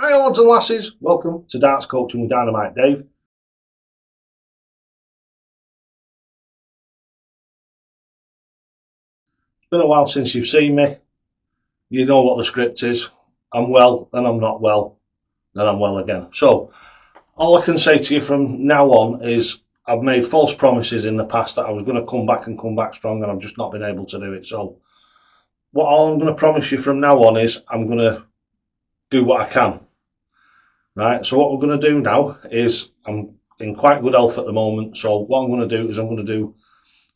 Hi lads and lasses, welcome to Darts Coaching with Dynamite Dave. It's been a while since you've seen me. You know what the script is. I'm well, then I'm not well, then I'm well again. So, all I can say to you from now on is I've made false promises in the past that I was going to come back strong, and I've just not been able to do it. So, all I'm going to promise you from now on is I'm going to do what I can. Right, so what we're going to do now is I'm in quite good health at the moment, so what I'm going to do is I'm going to do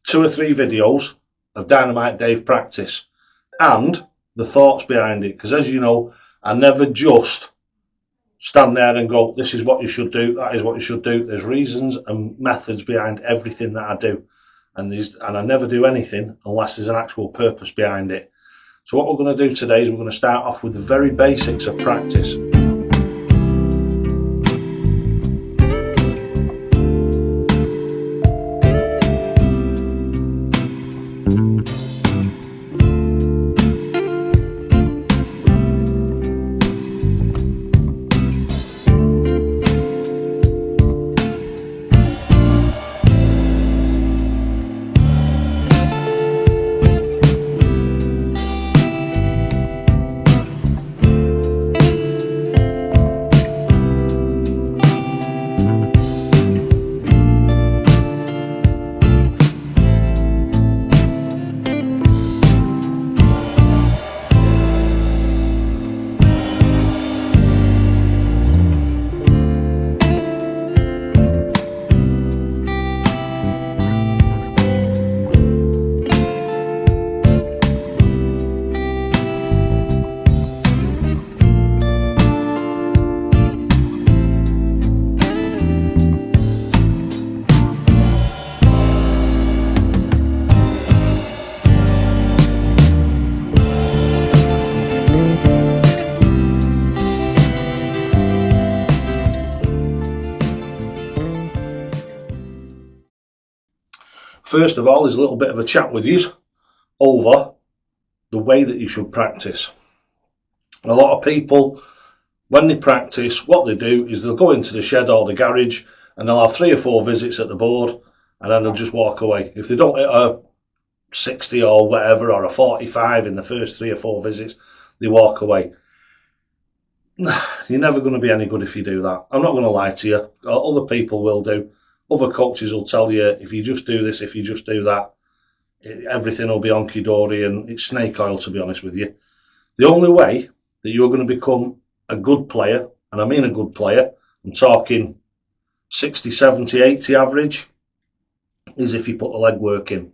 2 or 3 videos of Dynamite Dave practice and the thoughts behind it, because as you know, I never just stand there and go, this is what you should do, that is what you should do. There's reasons and methods behind everything that I do, and I never do anything unless there's an actual purpose behind it. So what we're going to do today is we're going to start off with the very basics of practice. First of all, is a little bit of a chat with you over the way that you should practice. A lot of people, when they practice, what they do is they'll go into the shed or the garage and they'll have 3 or 4 visits at the board, and then they'll just walk away. If they don't hit a 60 or whatever, or a 45 in the first 3 or 4 visits, they walk away. You're never going to be any good if you do that. I'm not going to lie to you. Other people will do. Other coaches will tell you, if you just do this, if you just do that, everything will be honky-dory, and it's snake oil, to be honest with you. The only way that you're going to become a good player, and I mean a good player, I'm talking 60, 70, 80 average, is if you put the leg work in.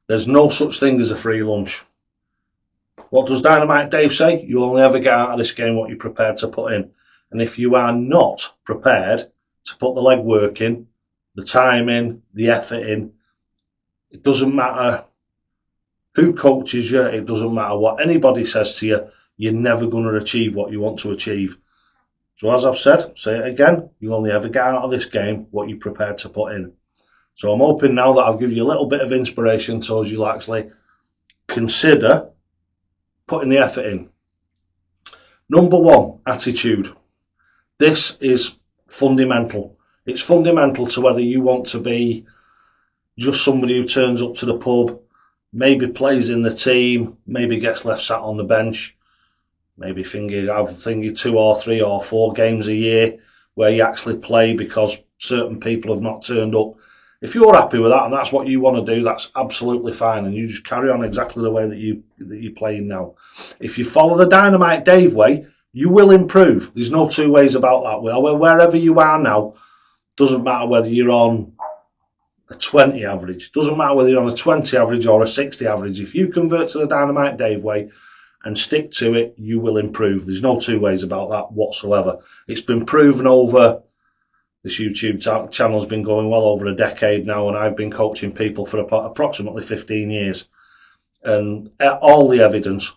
There's no such thing as a free lunch. What does Dynamite Dave say? You only ever get out of this game what you're prepared to put in. And if you are not prepared to put the leg work in, the time in, the effort in, it doesn't matter who coaches you, it doesn't matter what anybody says to you, you're never going to achieve what you want to achieve. So as I've said, say it again, you only ever get out of this game what you're prepared to put in. So I'm hoping now that I've given you a little bit of inspiration so you'll actually consider putting the effort in. Number 1, attitude. This is fundamental. It's fundamental to whether you want to be just somebody who turns up to the pub, maybe plays in the team, maybe gets left sat on the bench, maybe have 2 or 3 or 4 games a year where you actually play because certain people have not turned up. If you're happy with that and that's what you want to do, that's absolutely fine, and you just carry on exactly the way that you're playing now. If you follow the Dynamite Dave way, you will improve. There's no 2 ways about that. Wherever you are now, doesn't matter whether you're on a 20 average, doesn't matter whether you're on a 20 average or a 60 average. If you convert to the Dynamite Dave way and stick to it, you will improve. There's no 2 ways about that whatsoever. It's been proven over. This YouTube channel has been going well over a decade now, and I've been coaching people for approximately 15 years. And all the evidence,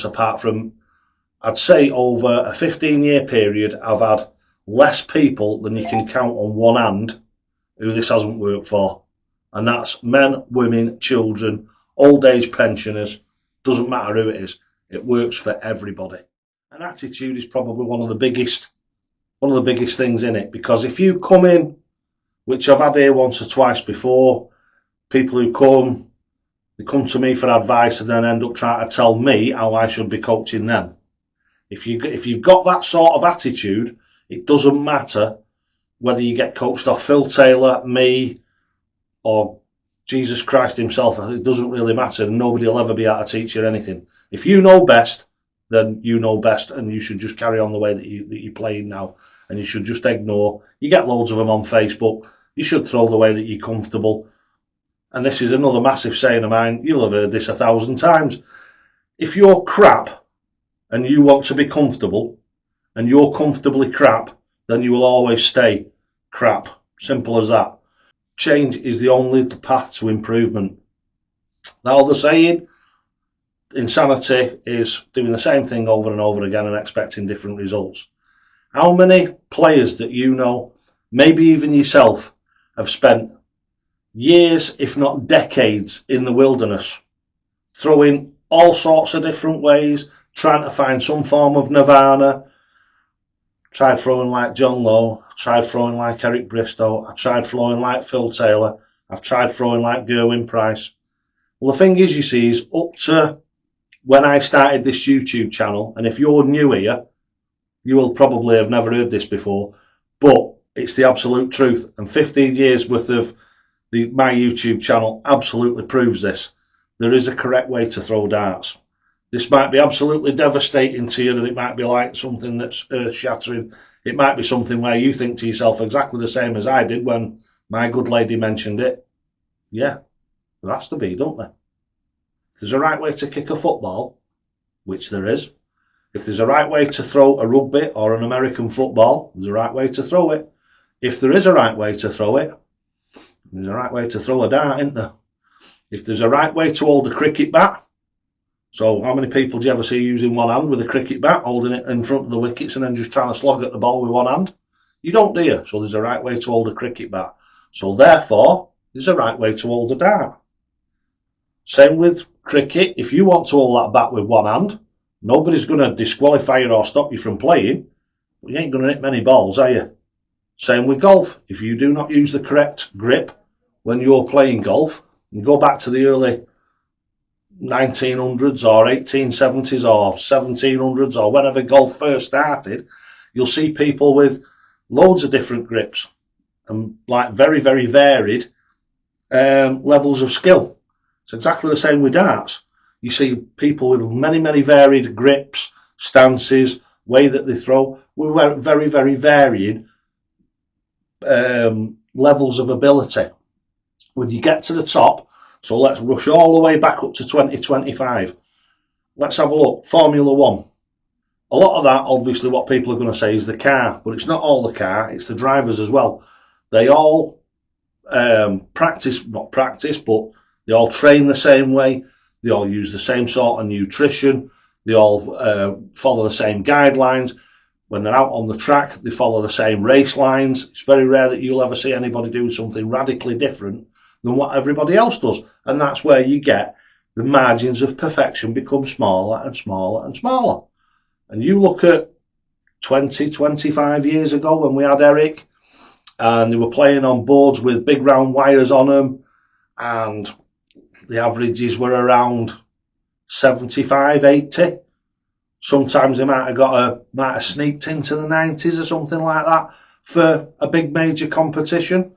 apart from, I'd say over a 15-year period, I've had less people than you can count on one hand who this hasn't worked for. And that's men, women, children, old age pensioners, doesn't matter who it is. It works for everybody. And attitude is probably one of the biggest things in it, because if you come in, which I've had here once or twice before, people who come, they come to me for advice and then end up trying to tell me how I should be coaching them. If you've got that sort of attitude, it doesn't matter whether you get coached off Phil Taylor, me, or Jesus Christ himself. It doesn't really matter. Nobody will ever be able to teach you anything. If you know best, then you know best, and you should just carry on the way that you're playing now, and you should just ignore. You get loads of them on Facebook. You should throw the way that you're comfortable. And this is another massive saying of mine. You'll have heard this 1,000 times. If you're crap and you want to be comfortable, and you're comfortably crap, then you will always stay crap. Simple as that. Change is the only path to improvement. Now, the saying, insanity is doing the same thing over and over again and expecting different results. How many players that you know, maybe even yourself, have spent years, if not decades, in the wilderness, throwing all sorts of different ways, trying to find some form of nirvana? Tried throwing like John Lowe, tried throwing like Eric Bristow, I tried throwing like Phil Taylor, I've tried throwing like Gerwyn Price. Well, the thing is, you see, is up to when I started this YouTube channel, and if you're new here, you will probably have never heard this before, but it's the absolute truth, and 15 years worth of my YouTube channel absolutely proves this. There is a correct way to throw darts. This might be absolutely devastating to you, and it might be like something that's earth-shattering. It might be something where you think to yourself exactly the same as I did when my good lady mentioned it. Yeah, there has to be, don't there? If there's a right way to kick a football, which there is, if there's a right way to throw a rugby or an American football, there's a right way to throw it. If there is a right way to throw it, there's a right way to throw a dart, isn't there? If there's a right way to hold a cricket bat, so how many people do you ever see using one hand with a cricket bat, holding it in front of the wickets and then just trying to slog at the ball with one hand? You don't, do you? So there's a right way to hold a cricket bat. So therefore, there's a right way to hold a dart. Same with cricket. If you want to hold that bat with one hand, nobody's going to disqualify you or stop you from playing, but you ain't going to hit many balls, are you? Same with golf. If you do not use the correct grip when you're playing golf, you go back to the early 1900s or 1870s or 1700s or whenever golf first started, you'll see people with loads of different grips and like very, very varied levels of skill. It's exactly the same with darts. You see people with many, many varied grips, stances, way that they throw, with very, very varied levels of ability. When you get to the top, so let's rush all the way back up to 2025. Let's have a look. Formula One. A lot of that, obviously, what people are going to say is the car, but it's not all the car, it's the drivers as well. They all not practice, but they all train the same way. They all use the same sort of nutrition. They all follow the same guidelines. When they're out on the track, they follow the same race lines. It's very rare that you'll ever see anybody doing something radically different than what everybody else does. And that's where you get the margins of perfection become smaller and smaller and smaller. And you look at 20, 25 years ago when we had Eric, and they were playing on boards with big round wires on them, and the averages were around 75, 80. Sometimes they might have sneaked into the 90s or something like that for a big major competition.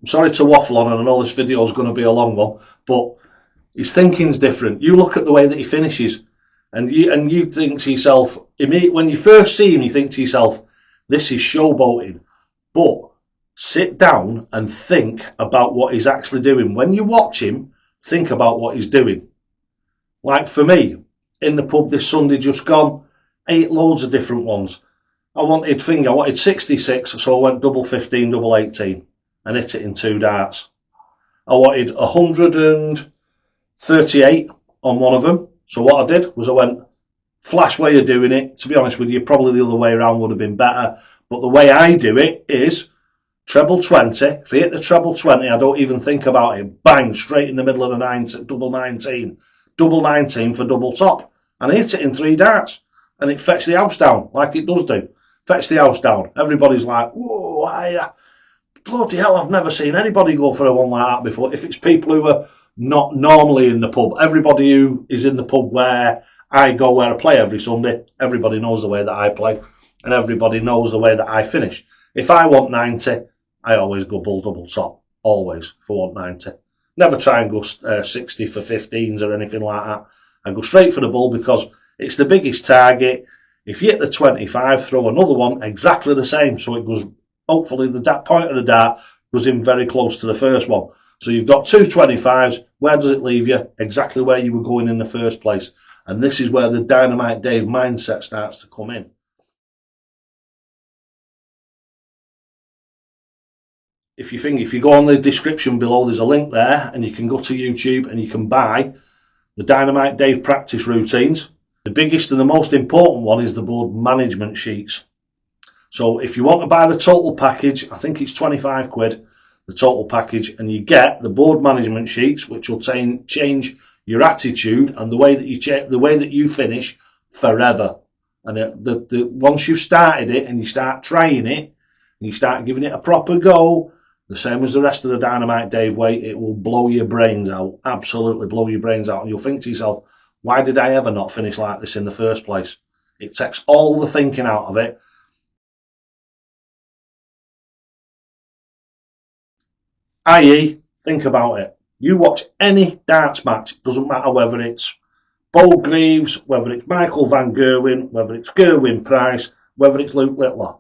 sorry to waffle on, and I know this video is going to be a long one, but his thinking's different. You look at the way that he finishes, and you think to yourself, when you first see him, you think to yourself, this is showboating. But sit down and think about what he's actually doing. When you watch him, think about what he's doing. Like for me, in the pub this Sunday just gone, ate loads of different ones. I wanted 66, so I went double 15, double 18 and hit it in 2 darts. I wanted 138 on one of them. So what I did was I went, flash way of doing it. To be honest with you, probably the other way around would have been better. But the way I do it is treble 20. If I hit the treble 20, I don't even think about it. Bang, straight in the middle of the double 19. Double 19 for double top. And I hit it in 3 darts. And it fetched the house down, like it does do. Fetch the house down. Everybody's like, whoa, bloody hell, I've never seen anybody go for a one like that before. If it's people who are not normally in the pub, everybody who is in the pub where I go, where I play every Sunday, everybody knows the way that I play, and everybody knows the way that I finish. If I want 90, I always go bull double top. Always, if I want 90. Never try and go 60 for 15s or anything like that. I go straight for the bull because it's the biggest target. If you hit the 25, throw another one exactly the same. So it goes, hopefully that point of the dart goes in very close to the first one. So you've got 2 25s. Where does it leave you? Exactly where you were going in the first place. And this is where the Dynamite Dave mindset starts to come in. If you go on the description below, there's a link there, and you can go to YouTube and you can buy the Dynamite Dave practice routines. The biggest and the most important one is the board management sheets. So if you want to buy the total package, I think it's 25 quid, the total package, and you get the board management sheets, which will change your attitude and the way that you finish forever. And once you've started it and you start trying it and you start giving it a proper go, the same as the rest of the Dynamite Dave way, it will blow your brains out, absolutely blow your brains out. And you'll think to yourself, why did I ever not finish like this in the first place? It takes all the thinking out of it. I.e., think about it. You watch any darts match, it doesn't matter whether it's Bo Greaves, whether it's Michael Van Gerwen, whether it's Gerwin Price, whether it's Luke Littler.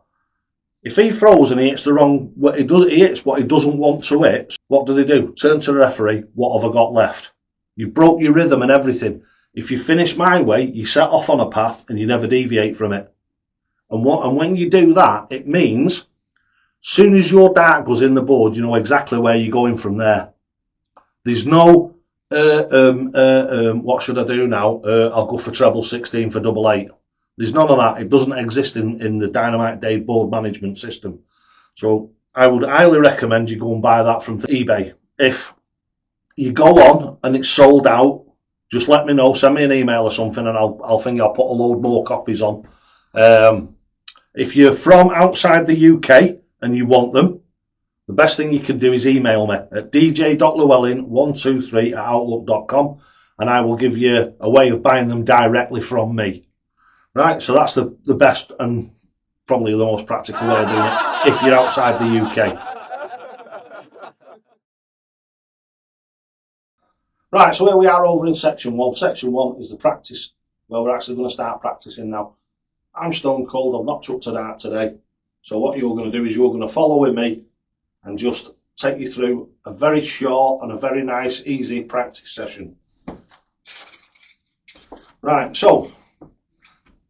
If he throws and he hits he hits what he doesn't want to hit, what do they do? Turn to the referee, what have I got left? You've broke your rhythm and everything. If you finish my way, you set off on a path and you never deviate from it. And when you do that, it means as soon as your dart goes in the board, you know exactly where you're going from there. There's no, what should I do now? I'll go for treble 16 for double 8. There's none of that. It doesn't exist in the Dynamite Dave board management system. So I would highly recommend you go and buy that from eBay. If you go on and it's sold out, just let me know. Send me an email or something, and I'll put a load more copies on. If you're from outside the UK and you want them, the best thing you can do is email me at dj.llewellyn123@outlook.com, and I will give you a way of buying them directly from me. Right, so that's the best and probably the most practical way of doing it if you're outside the UK. Right, so here we are over in section 1. Section 1 is the practice, where we're actually going to start practicing now. I'm stone cold, I've not chucked a dart today. So what you're going to do is you're going to follow with me and just take you through a very short and a very nice, easy practice session. Right, so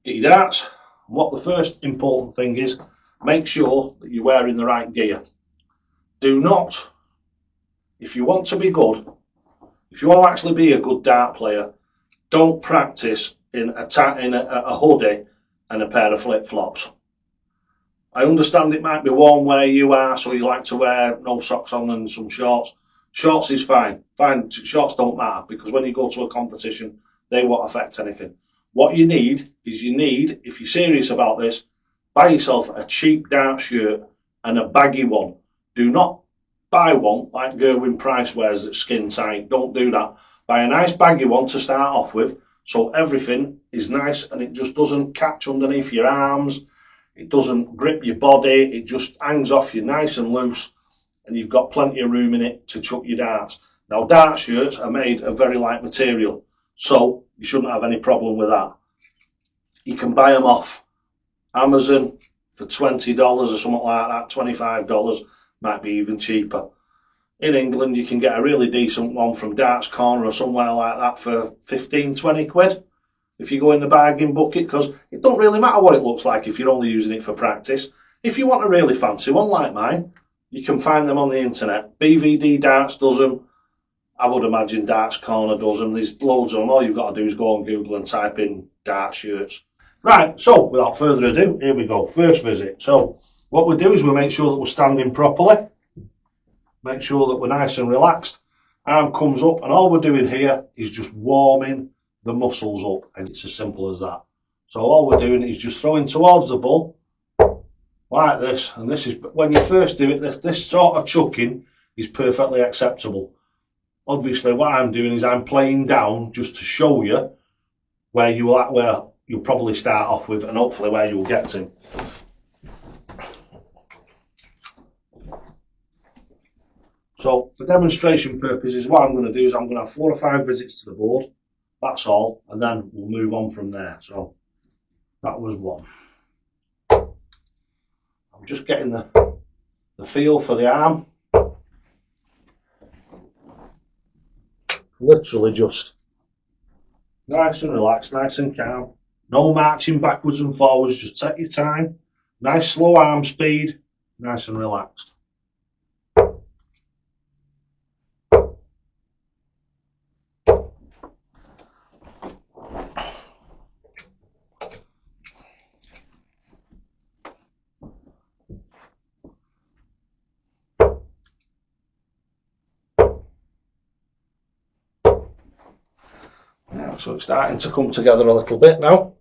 get your darts. What the first important thing is, make sure that you're wearing the right gear. Do not, if you want to be good, if you want to actually be a good dart player, don't practice in a hoodie and a pair of flip-flops. I understand it might be warm where you are, so you like to wear no socks on and some shorts. Shorts is fine. Shorts don't matter, because when you go to a competition, they won't affect anything. What you need is, if you're serious about this, buy yourself a cheap dart shirt and a baggy one. Do not buy one like Gerwin Price wears that's skin tight. Don't do that. Buy a nice baggy one to start off with, so everything is nice and it just doesn't catch underneath your arms. It doesn't grip your body. It just hangs off you nice and loose. and you've got plenty of room in it to chuck your darts. Now, dart shirts are made of very light material, so you shouldn't have any problem with that. You can buy them off Amazon for $20 or something like that, $25, might be even cheaper. In England, you can get a really decent one from Darts Corner or somewhere like that for 15, 20 quid if you go in the bargain bucket, because it don't really matter what it looks like if you're only using it for practice. If you want a really fancy one like mine, you can find them on the internet. BVD Darts does them. I would imagine Darts Corner does them. There's loads of them. All you've got to do is go on Google and type in dart shirts. Right, so without further ado, here we go. First visit. So what we do is we make sure that we're standing properly. Make sure that we're nice and relaxed. Arm comes up, and all we're doing here is just warming the muscles up, and it's as simple as that. So all we're doing is just throwing towards the bull like this, and this is when you first do it. This sort of chucking is perfectly acceptable. Obviously, what I'm doing is I'm playing down just to show you where you'll probably start off with, and hopefully where you'll get to. So for demonstration purposes, what I'm going to do is I'm going to have 4 or 5 visits to the board. That's all, and then we'll move on from there. So that was one. I'm just getting the feel for the arm. Literally just nice and relaxed, nice and calm. No marching backwards and forwards, just take your time. Nice slow arm speed, nice and relaxed. So it's starting to come together a little bit now.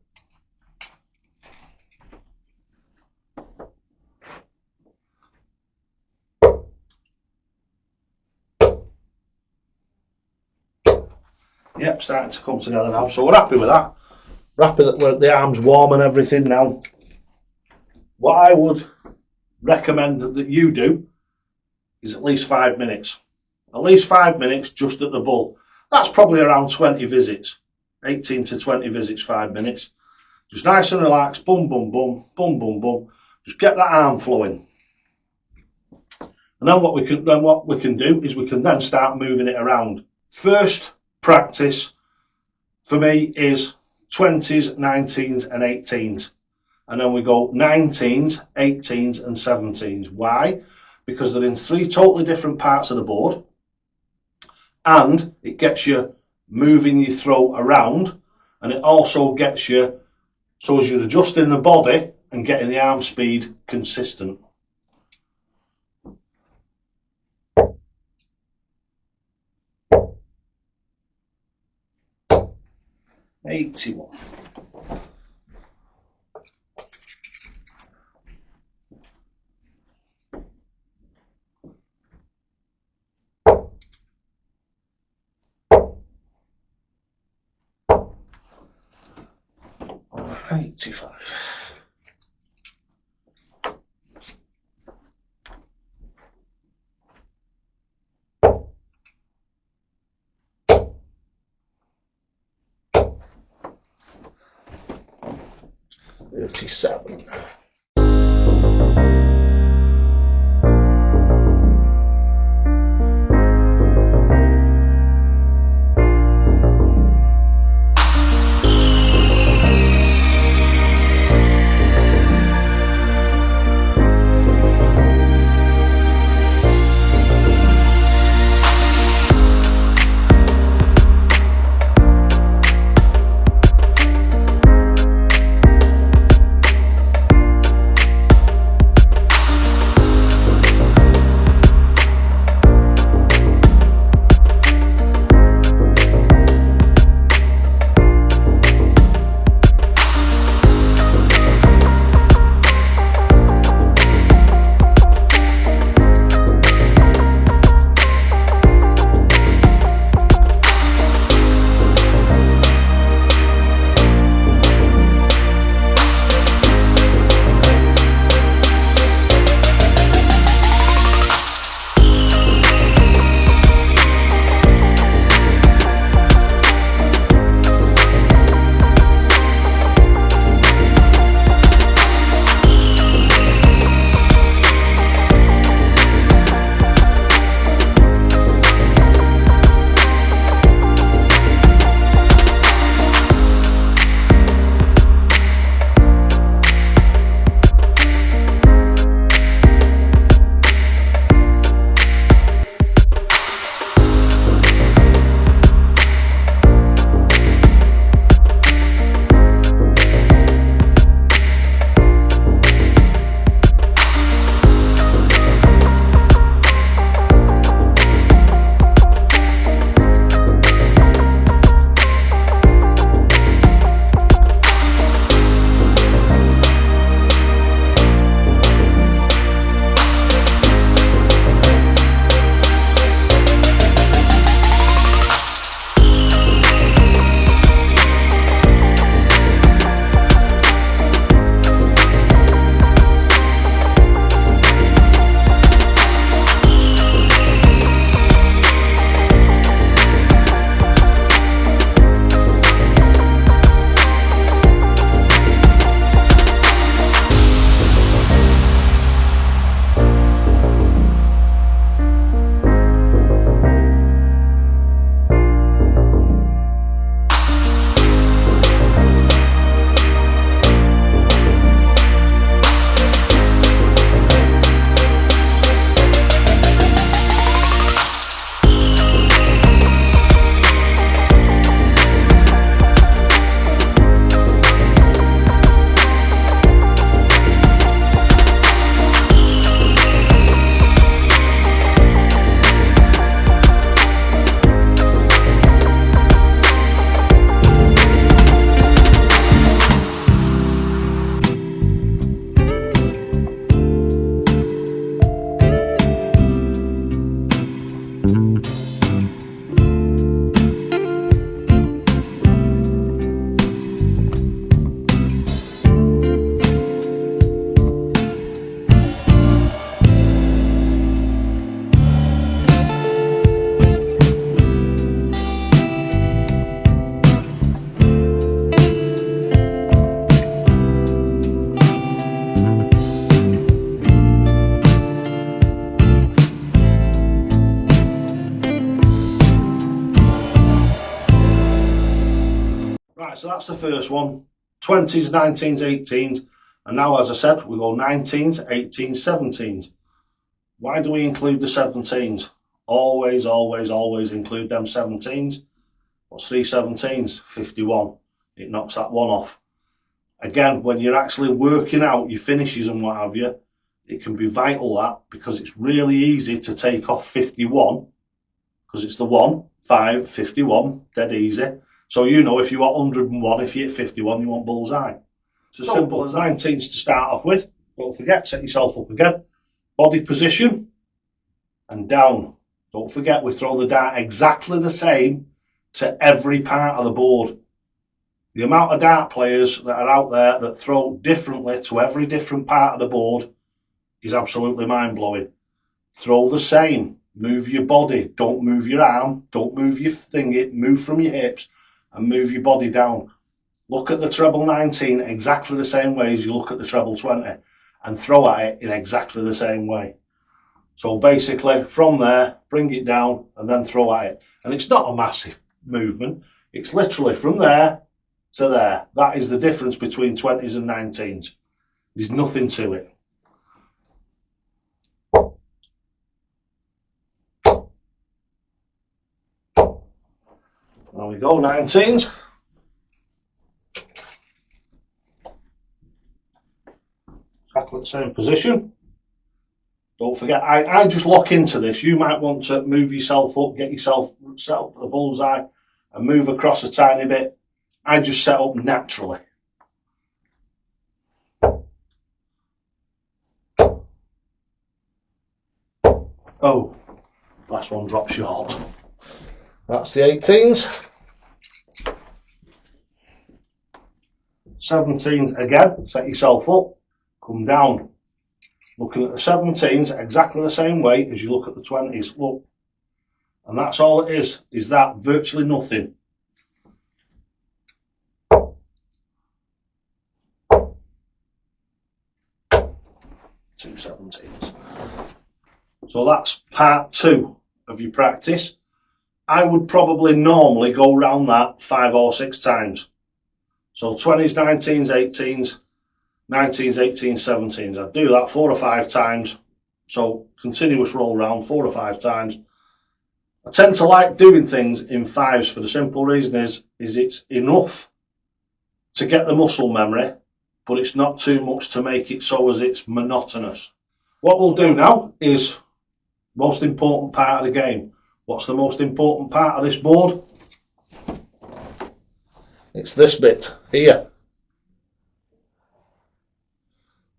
Yep, starting to come together now. So we're happy with that. We're happy that the arm's warm and everything now. What I would recommend that you do is at least 5 minutes. At least 5 minutes just at the bull. That's probably around 20 visits. 18 to 20 visits, 5 minutes. Just nice and relaxed, boom, boom, boom, boom, boom, boom. Just get that arm flowing. And then what we can do is we can then start moving it around. First practice for me is 20s, 19s and 18s. And then we go 19s, 18s and 17s. Why? Because they're in 3 totally different parts of the board. And it gets you moving your throw around, and it also gets you so as you're adjusting the body and getting the arm speed consistent. $81. $85. $37. Right, so that's the first one. 20s, 19s, 18s. And now, as I said, we go 19s, 18s, 17s. Why do we include the 17s? Always, always, always include them 17s. What's 3 17s? 51. It knocks that one off. Again, when you're actually working out your finishes and what have you, it can be vital that, because it's really easy to take off 51, because it's the 1, 5, 51, dead easy. So you know if you want 101, if you hit 51, you want bullseye. It's as simple as 19s to start off with. Don't forget, set yourself up again. Body position and down. Don't forget, we throw the dart exactly the same to every part of the board. The amount of dart players that are out there that throw differently to every different part of the board is absolutely mind-blowing. Throw the same. Move your body. Don't move your arm. Don't move your thingy. Move from your hips and move your body down. Look at the treble 19 exactly the same way as you look at the treble 20 and throw at it in exactly the same way. So basically from there, bring it down and then throw at it. And it's not a massive movement. It's literally from there to there. That is the difference between 20s and 19s. There's nothing to it. There we go, 19s. Exactly the same position. Don't forget, I just lock into this. You might want to move yourself up, get yourself set up for the bullseye and move across a tiny bit. I just set up naturally. Oh, last one dropped short. That's the 18s. 17s again, set yourself up, come down. Looking at the 17s exactly the same way as you look at the 20s. Look. And that's all it is that virtually nothing. Two 17s. So that's part 2 of your practice. I would probably normally go round that 5 or 6 times. So 20s, 19s, 18s, 19s, 18s, 17s. I'd do that 4 or 5 times. So continuous roll round 4 or 5 times. I tend to like doing things in 5s for the simple reason is it's enough to get the muscle memory, but it's not too much to make it so as it's monotonous. What we'll do now is most important part of the game. What's the most important part of this board? It's this bit here.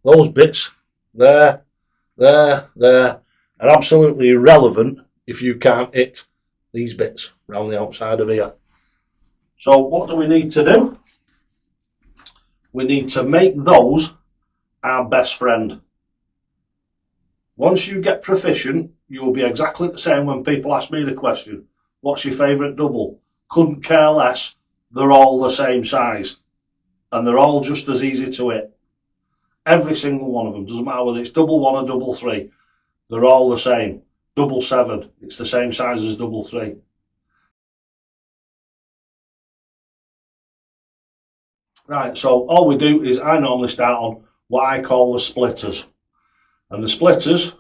Those bits, there, are absolutely irrelevant if you can't hit these bits around the outside of here. So what do we need to do? We need to make those our best friend. Once you get proficient, you will be exactly the same when people ask me the question, what's your favourite double? Couldn't care less. They're all the same size. And they're all just as easy to hit. Every single one of them. Doesn't matter whether it's double 1 or double 3. They're all the same. Double 7. It's the same size as double 3. Right, so all we do is I normally start on what I call the splitters. And the splitters,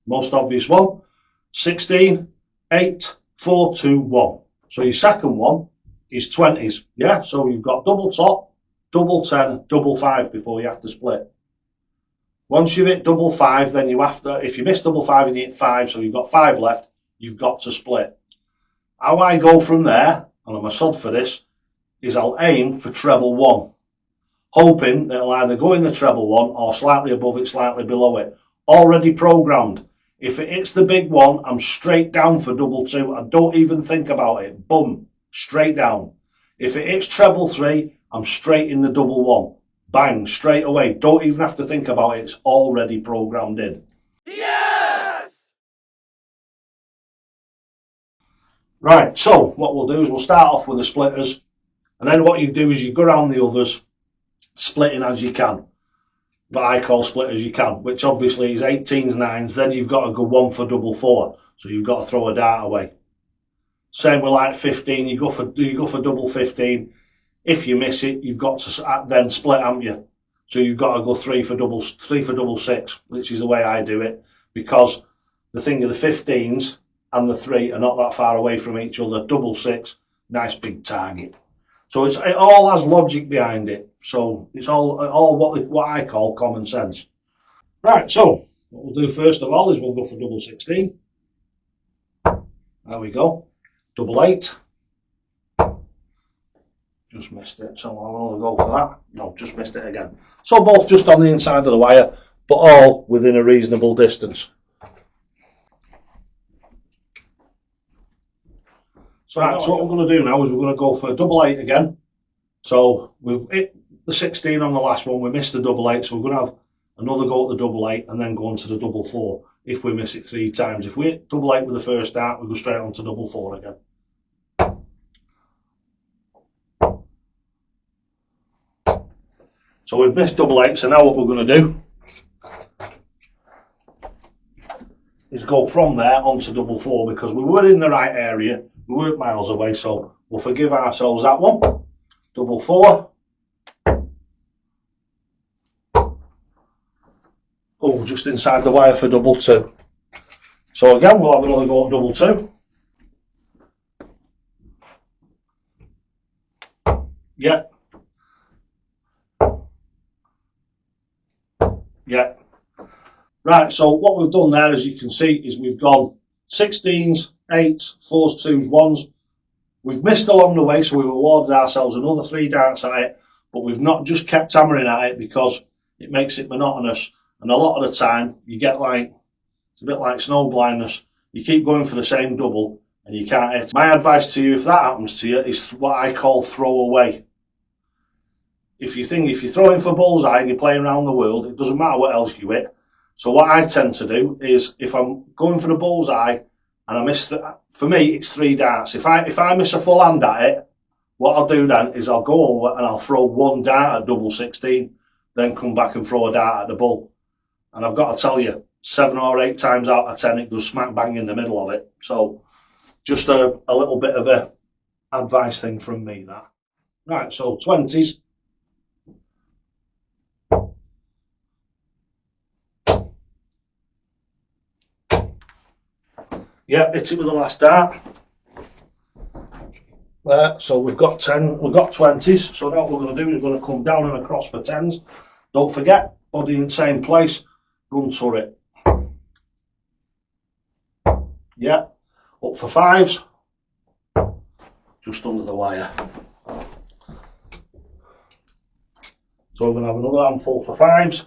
most obvious one, 16, 8, 4, 2, 1. So your second one is 20s, yeah? So you've got double top, double 10, double 5 before you have to split. Once you've hit double 5, then you have to, if you miss double 5 and you hit 5, so you've got 5 left, you've got to split. How I go from there, and I'm a sod for this, is I'll aim for treble 1, hoping that it'll either go in the treble 1 or slightly above it, slightly below it. Already programmed. If it hits the big one, I'm straight down for double 2. I don't even think about it. Boom, straight down. If it hits treble 3, I'm straight in the double 1. Bang, straight away. Don't even have to think about it. It's already programmed in. Yes! Right, so what we'll do is we'll start off with the splitters. And then what you do is you go around the others, splitting as you can. What I call split as you can, which obviously is 18s, 9s. Then you've got to go 1 for double 4. So you've got to throw a dart away. Same with like 15. You go for double 15. If you miss it, you've got to then split, haven't you? So you've got to go three for double six, which is the way I do it, because the thing of the 15s and the 3 are not that far away from each other. Double six, nice big target. So it all has logic behind it. So it's all what I call common sense. Right, so what we'll do first of all is we'll go for double 16. There we go. Double 8. Just missed it, so I'll go for that. No, just missed it again. So both just on the inside of the wire, but all within a reasonable distance. So, right, so what we're going to do now is we're going to go for double 8 again. So we've hit the 16 on the last one, we missed the double 8, so we're going to have another go at the double 8 and then go on to the double 4 if we miss it 3 times. If we hit double 8 with the first dart, we go straight on to double 4 again. So we've missed double 8, so now what we're going to do is go from there onto double 4, because we were in the right area, we weren't miles away, so we'll forgive ourselves that one. Double 4. Oh, just inside the wire for double 2. So again, we'll have another go at double 2. Yeah. Yeah. Right, so what we've done there, as you can see, is we've gone 16s, 8s, 4s, 2s, 1s. We've missed along the way, so we've awarded ourselves another 3 darts at it, but we've not just kept hammering at it because it makes it monotonous. And a lot of the time, you get it's a bit like snow blindness. You keep going for the same double and you can't hit. My advice to you, if that happens to you, is what I call throw away. If you're throwing for bullseye and you're playing around the world, it doesn't matter what else you hit. So what I tend to do is, if I'm going for the bullseye and I miss, for me it's 3 darts. If I miss a full hand at it, what I'll do then is I'll go over and I'll throw 1 dart at double 16, then come back and throw a dart at the bull. And I've got to tell you, 7 or 8 times out of 10 it goes smack bang in the middle of it. So just a little bit of a advice thing from me, that. Right, so 20s. Yep, hit it with the last dart. There, so we've got 20s. So now what we're going to do is we're going to come down and across for 10s. Don't forget, body in same place, gun turret. Yep, up for 5s. Just under the wire. So we're going to have another handful for 5s.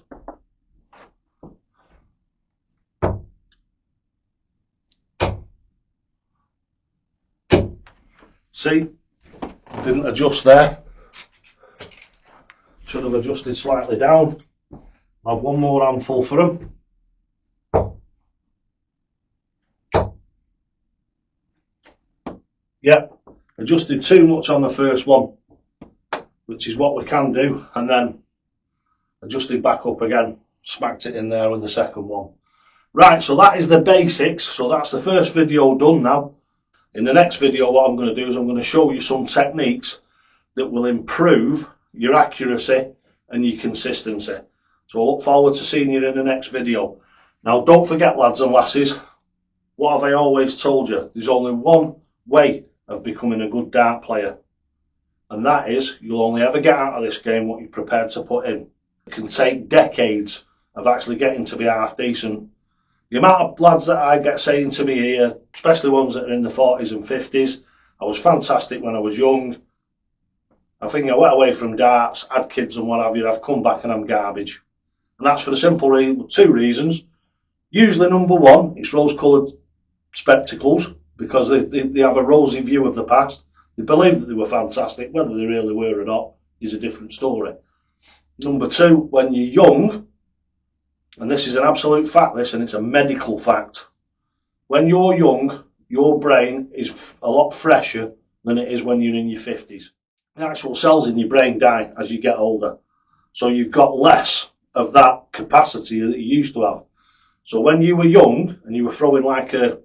See, didn't adjust there. Should have adjusted slightly down. I'll have one more handful for them. Yep, adjusted too much on the first one, which is what we can do, and then adjusted back up again, smacked it in there with the second one. Right, so that is the basics. So that's the first video done now. In the next video, what I'm going to do is I'm going to show you some techniques that will improve your accuracy and your consistency. So I look forward to seeing you in the next video. Now, don't forget, lads and lasses, what have I always told you? There's only one way of becoming a good dart player, and that is you'll only ever get out of this game what you're prepared to put in. It can take decades of actually getting to be half decent. The amount of lads that I get saying to me here, especially ones that are in the 40s and 50s, I was fantastic when I was young. I think I went away from darts, had kids and what have you, I've come back and I'm garbage. And that's for the simple 2 reasons. Usually number 1, it's rose-coloured spectacles, because they have a rosy view of the past. They believe that they were fantastic. Whether they really were or not is a different story. Number 2, when you're young, and this is an absolute fact, and it's a medical fact. When you're young, your brain is a lot fresher than it is when you're in your 50s. The actual cells in your brain die as you get older. So you've got less of that capacity that you used to have. So when you were young and you were throwing like a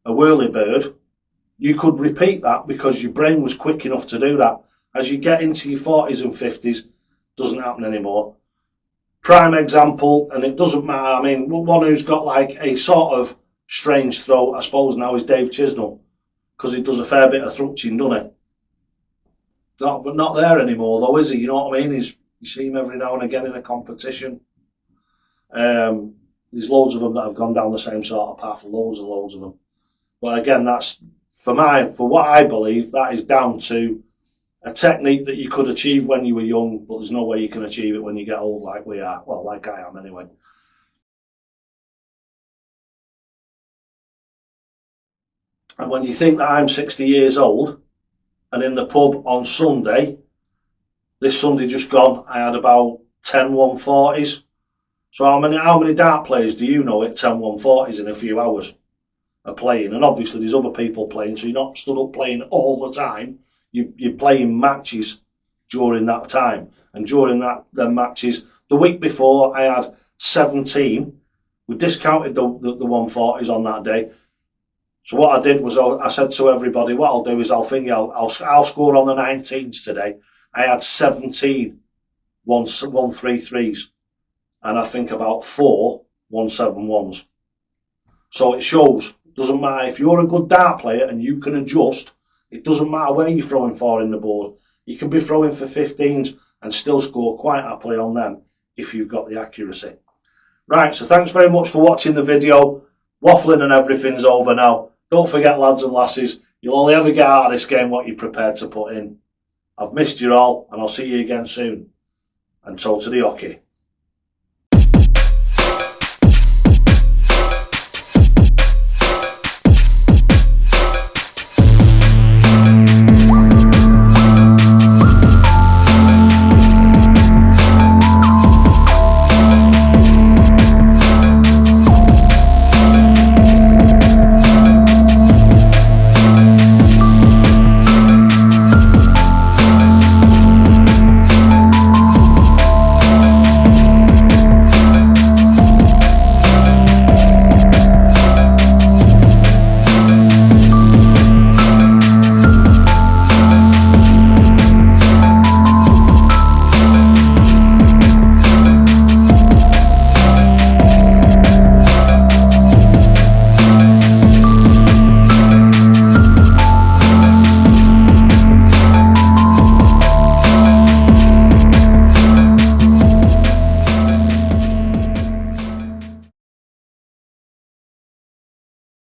whirly bird, you could repeat that because your brain was quick enough to do that. As you get into your 40s and 50s, doesn't happen anymore. Prime example, and it doesn't matter, I mean, one who's got like a sort of strange throat, I suppose now, is Dave Chisnall, because he does a fair bit of thruching, doesn't he? But not there anymore though, is he? You know what I mean? You see him every now and again in a competition. There's loads of them that have gone down the same sort of path, loads and loads of them. But again, that's for what I believe, that is down to a technique that you could achieve when you were young, but there's no way you can achieve it when you get old like we are. Well, like I am anyway. And when you think that I'm 60 years old, and in the pub on Sunday, this Sunday just gone, I had about 10 140s. So how many dart players do you know at 10 140s in a few hours are playing? And obviously there's other people playing, so you're not stood up playing all the time. You're playing matches during that time. And during the matches, the week before I had 17. We discounted the 140s on that day. So what I did was I said to everybody, what I'll do is I'll score on the 19s today. I had 17 133s, and I think about 4 171s. So it shows, doesn't matter if you're a good dart player and you can adjust, it doesn't matter where you're throwing for in the board. You can be throwing for 15s and still score quite happily on them if you've got the accuracy. Right, so thanks very much for watching the video. Waffling and everything's over now. Don't forget, lads and lasses, you'll only ever get out of this game what you're prepared to put in. I've missed you all, and I'll see you again soon. And so to the hockey.